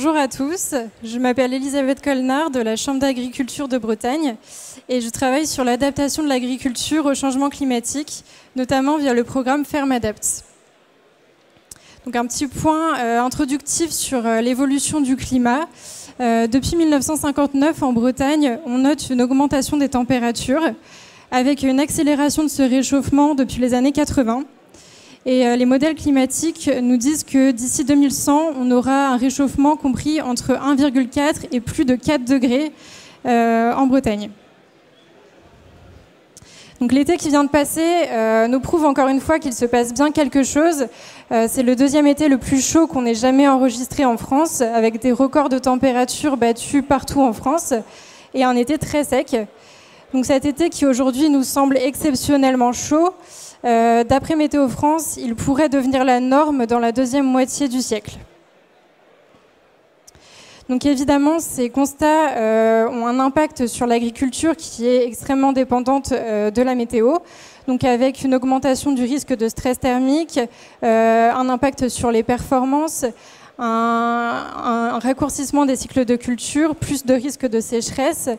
Bonjour à tous, je m'appelle Elisabeth Colnard de la Chambre d'agriculture de Bretagne et je travaille sur l'adaptation de l'agriculture au changement climatique, notamment via le programme Ferme-Adapt. Donc un petit point introductif sur l'évolution du climat. Depuis 1959, en Bretagne, on note une augmentation des températures avec une accélération de ce réchauffement depuis les années 80. Et les modèles climatiques nous disent que d'ici 2100, on aura un réchauffement compris entre 1,4 et plus de 4 degrés en Bretagne. Donc l'été qui vient de passer nous prouve encore une fois qu'il se passe bien quelque chose. C'est le deuxième été le plus chaud qu'on ait jamais enregistré en France, avec des records de température battus partout en France, et un été très sec. Donc cet été qui aujourd'hui nous semble exceptionnellement chaud, d'après Météo France, il pourrait devenir la norme dans la deuxième moitié du siècle. Donc évidemment, ces constats ont un impact sur l'agriculture qui est extrêmement dépendante de la météo, donc avec une augmentation du risque de stress thermique, un impact sur les performances, un raccourcissement des cycles de culture, plus de risques de sécheresse,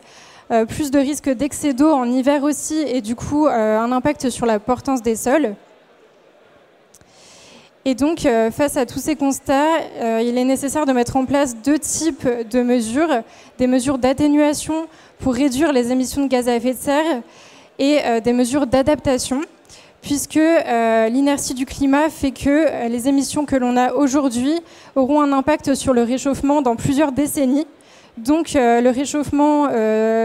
plus de risques d'excès d'eau en hiver aussi, et du coup un impact sur la portance des sols. Et donc, face à tous ces constats, il est nécessaire de mettre en place deux types de mesures, des mesures d'atténuation pour réduire les émissions de gaz à effet de serre et des mesures d'adaptation, puisque l'inertie du climat fait que les émissions que l'on a aujourd'hui auront un impact sur le réchauffement dans plusieurs décennies. Donc le réchauffement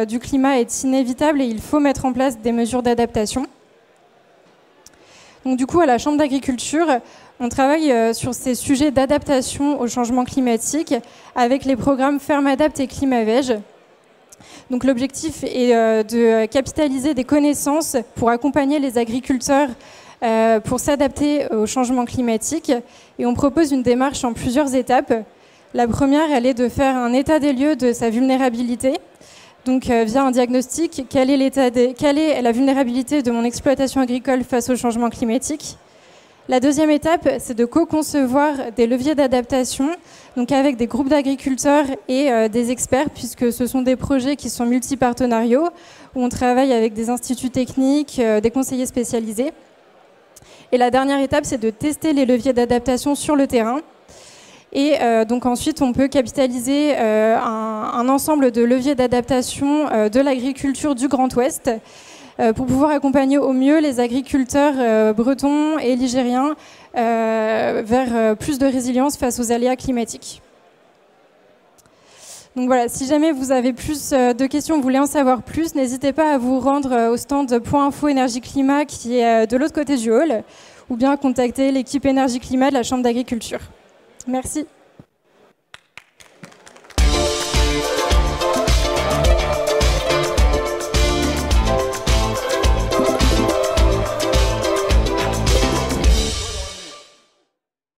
du climat est inévitable et il faut mettre en place des mesures d'adaptation. Donc du coup, à la Chambre d'agriculture, on travaille sur ces sujets d'adaptation au changement climatique avec les programmes Ferme-Adapt et Climavège. Donc l'objectif est de capitaliser des connaissances pour accompagner les agriculteurs pour s'adapter au changement climatique. Et on propose une démarche en plusieurs étapes. La première, elle est de faire un état des lieux de sa vulnérabilité. Donc, via un diagnostic, quelle est la vulnérabilité de mon exploitation agricole face au changement climatique? La deuxième étape, c'est de co-concevoir des leviers d'adaptation, donc avec des groupes d'agriculteurs et des experts, puisque ce sont des projets qui sont multipartenariaux, où on travaille avec des instituts techniques, des conseillers spécialisés. Et la dernière étape, c'est de tester les leviers d'adaptation sur le terrain. Et donc ensuite, on peut capitaliser un ensemble de leviers d'adaptation de l'agriculture du Grand Ouest pour pouvoir accompagner au mieux les agriculteurs bretons et ligériens vers plus de résilience face aux aléas climatiques. Donc voilà, si jamais vous avez plus de questions, vous voulez en savoir plus, n'hésitez pas à vous rendre au stand Point Info Énergie Climat qui est de l'autre côté du hall, ou bien contacter l'équipe Énergie Climat de la Chambre d'agriculture. Merci.